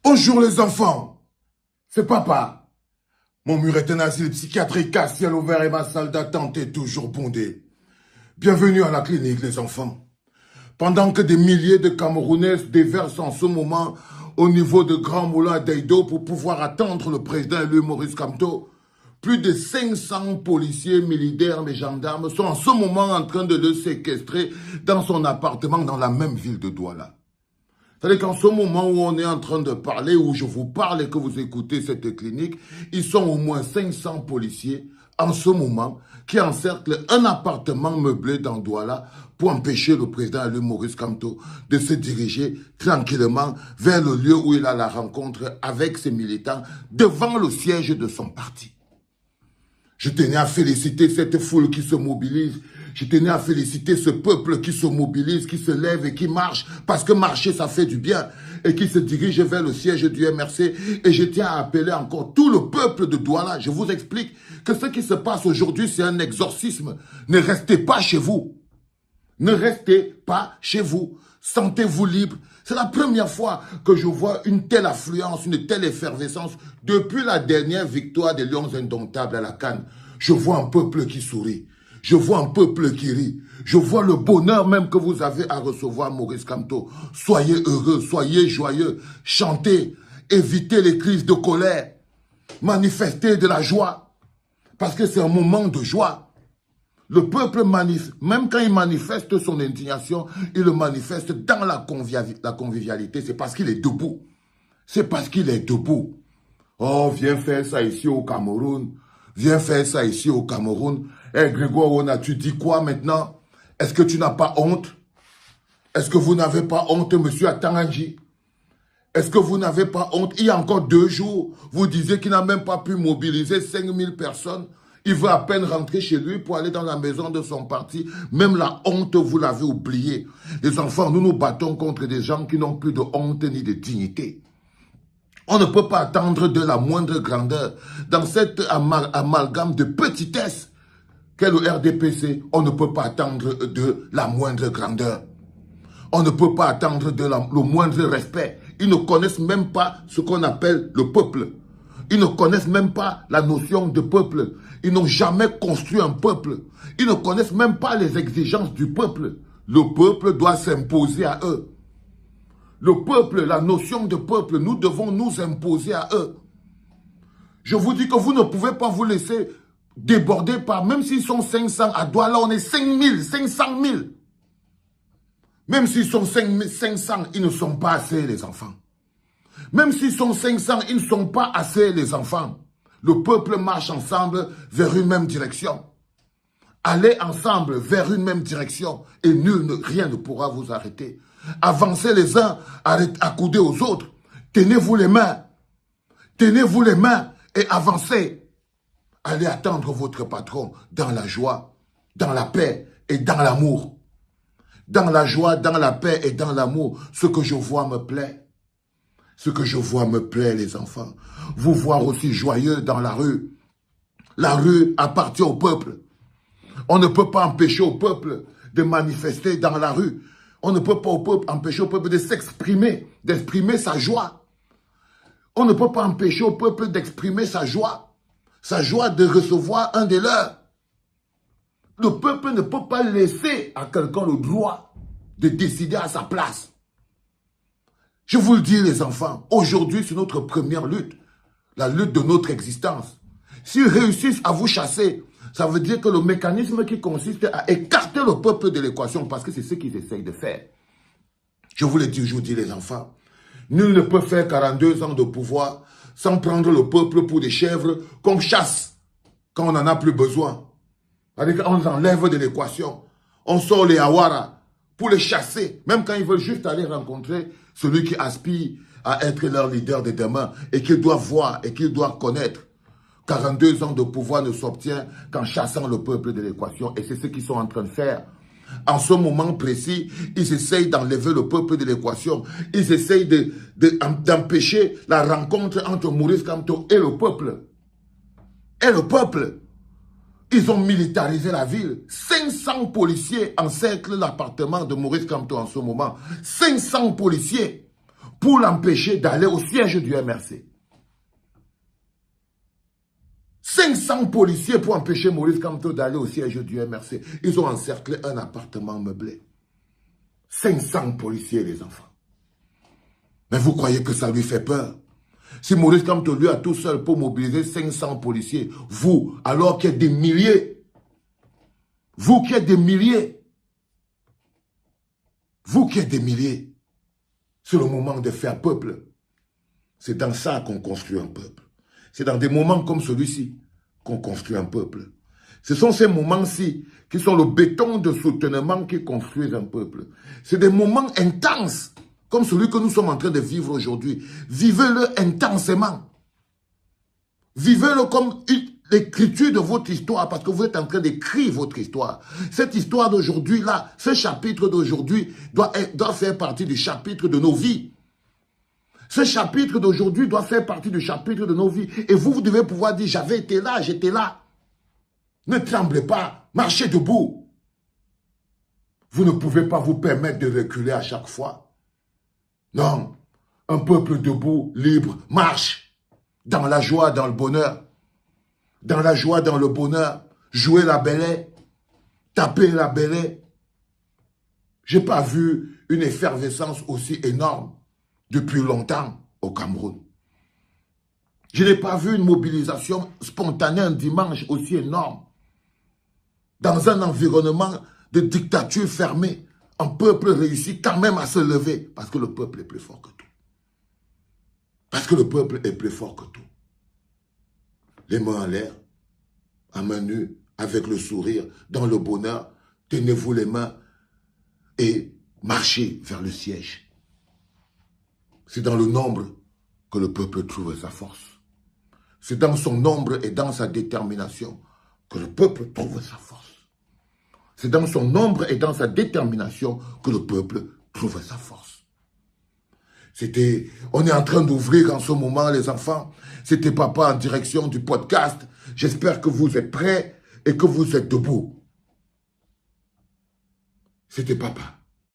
Bonjour les enfants, c'est papa. Mon mur est un asile psychiatrique à ciel ouvert et ma salle d'attente est toujours bondée. Bienvenue à la clinique les enfants. Pendant que des milliers de Camerounais se déversent en ce moment au niveau de Grand Moulin d'Aïdo pour pouvoir attendre le président élu Maurice Kamto, plus de 500 policiers, militaires et gendarmes sont en ce moment en train de le séquestrer dans son appartement dans la même ville de Douala. C'est-à-dire qu'en ce moment où on est en train de parler, où je vous parle et que vous écoutez cette clinique, ils sont au moins 500 policiers en ce moment qui encerclent un appartement meublé dans Douala pour empêcher le président élu Maurice Kamto de se diriger tranquillement vers le lieu où il a la rencontre avec ses militants devant le siège de son parti. Je tenais à féliciter cette foule qui se mobilise. Je tenais à féliciter ce peuple qui se mobilise, qui se lève et qui marche, parce que marcher, ça fait du bien, et qui se dirige vers le siège du MRC. Et je tiens à appeler encore tout le peuple de Douala. Je vous explique que ce qui se passe aujourd'hui, c'est un exorcisme. Ne restez pas chez vous. Ne restez pas chez vous. Sentez-vous libre. C'est la première fois que je vois une telle affluence, une telle effervescence depuis la dernière victoire des Lions Indomptables à la CAN. Je vois un peuple qui sourit. Je vois un peuple qui rit. Je vois le bonheur même que vous avez à recevoir Maurice Kamto. Soyez heureux, soyez joyeux, chantez, évitez les crises de colère, manifestez de la joie, parce que c'est un moment de joie. Le peuple, même quand il manifeste son indignation, il le manifeste dans la convivialité. C'est parce qu'il est debout. C'est parce qu'il est debout. Oh, viens faire ça ici au Cameroun. Viens faire ça ici au Cameroun. Eh, Grégoire Ona, tu dis quoi maintenant? Est-ce que tu n'as pas honte? Est-ce que vous n'avez pas honte, monsieur Atanganji? Est-ce que vous n'avez pas honte? Il y a encore 2 jours, vous disiez qu'il n'a même pas pu mobiliser 5000 personnes. Il veut à peine rentrer chez lui pour aller dans la maison de son parti. Même la honte, vous l'avez oublié. Les enfants, nous nous battons contre des gens qui n'ont plus de honte ni de dignité. On ne peut pas attendre de la moindre grandeur. Dans cette amalgame de petitesse qu'est le RDPC, on ne peut pas attendre de la moindre grandeur. On ne peut pas attendre de le moindre respect. Ils ne connaissent même pas ce qu'on appelle le peuple. Ils ne connaissent même pas la notion de peuple. Ils n'ont jamais construit un peuple. Ils ne connaissent même pas les exigences du peuple. Le peuple doit s'imposer à eux. Le peuple, la notion de peuple, nous devons nous imposer à eux. Je vous dis que vous ne pouvez pas vous laisser déborder par, même s'ils sont 500, à Douala, on est 5000, 500 000. Même s'ils sont 500, ils ne sont pas assez, les enfants. Même s'ils sont 500, ils ne sont pas assez, les enfants. Le peuple marche ensemble vers une même direction. Allez ensemble vers une même direction et rien ne pourra vous arrêter. Avancez les uns, accoudez aux autres. Tenez-vous les mains. Tenez-vous les mains et avancez. Allez attendre votre patron dans la joie, dans la paix et dans l'amour. Dans la joie, dans la paix et dans l'amour, ce que je vois me plaît. Ce que je vois me plaît, les enfants. Vous voir aussi joyeux dans la rue. La rue appartient au peuple. On ne peut pas empêcher au peuple de manifester dans la rue. On ne peut pas empêcher au peuple de s'exprimer, d'exprimer sa joie. On ne peut pas empêcher au peuple d'exprimer sa joie de recevoir un des leurs. Le peuple ne peut pas laisser à quelqu'un le droit de décider à sa place. Je vous le dis, les enfants, aujourd'hui, c'est notre première lutte, la lutte de notre existence. S'ils réussissent à vous chasser, ça veut dire que le mécanisme qui consiste à écarter le peuple de l'équation, parce que c'est ce qu'ils essayent de faire. Je vous le dis aujourd'hui, les enfants, nul ne peut faire 42 ans de pouvoir sans prendre le peuple pour des chèvres qu'on chasse quand on n'en a plus besoin. C'est-à-dire qu'on les enlève de l'équation. On sort les Awara pour les chasser, même quand ils veulent juste aller rencontrer celui qui aspire à être leur leader de demain et qu'ils doivent voir et qu'ils doivent connaître. 42 ans de pouvoir ne s'obtient qu'en chassant le peuple de l'équation. Et c'est ce qu'ils sont en train de faire. En ce moment précis, ils essayent d'enlever le peuple de l'équation. Ils essayent d'empêcher la rencontre entre Maurice Kamto et le peuple. Et le peuple. Ils ont militarisé la ville. 500 policiers encerclent l'appartement de Maurice Kamto en ce moment. 500 policiers pour l'empêcher d'aller au siège du MRC. 500 policiers pour empêcher Maurice Kamto d'aller au siège du MRC. Ils ont encerclé un appartement meublé. 500 policiers, les enfants. Mais vous croyez que ça lui fait peur? Si Maurice Kamto, lui, a tout seul pour mobiliser 500 policiers, vous, alors qu'il y a des milliers, vous qui êtes des milliers, vous qui êtes des milliers, c'est le moment de faire peuple. C'est dans ça qu'on construit un peuple. C'est dans des moments comme celui-ci qu'on construit un peuple. Ce sont ces moments-ci qui sont le béton de soutènement qui construisent un peuple. C'est des moments intenses, comme celui que nous sommes en train de vivre aujourd'hui. Vivez-le intensément. Vivez-le comme l'écriture de votre histoire, parce que vous êtes en train d'écrire votre histoire. Cette histoire d'aujourd'hui-là, ce chapitre d'aujourd'hui doit faire partie du chapitre de nos vies. Ce chapitre d'aujourd'hui doit faire partie du chapitre de nos vies. Et vous devez pouvoir dire, j'avais été là, j'étais là. Ne tremblez pas, marchez debout. Vous ne pouvez pas vous permettre de reculer à chaque fois. Non, un peuple debout, libre, marche. Dans la joie, dans le bonheur. Dans la joie, dans le bonheur. Jouez la bêlée. Tapez la bêlée. Je n'ai pas vu une effervescence aussi énorme depuis longtemps au Cameroun. Je n'ai pas vu une mobilisation spontanée un dimanche aussi énorme. Dans un environnement de dictature fermée, un peuple réussit quand même à se lever parce que le peuple est plus fort que tout. Parce que le peuple est plus fort que tout. Les mains en l'air, à main nue, avec le sourire, dans le bonheur, tenez-vous les mains et marchez vers le siège. C'est dans le nombre que le peuple trouve sa force. C'est dans son nombre et dans sa détermination que le peuple trouve sa force. C'est dans son nombre et dans sa détermination que le peuple trouve sa force. On est en train d'ouvrir en ce moment, les enfants. C'était Papa en direction du podcast. J'espère que vous êtes prêts et que vous êtes debout. C'était Papa.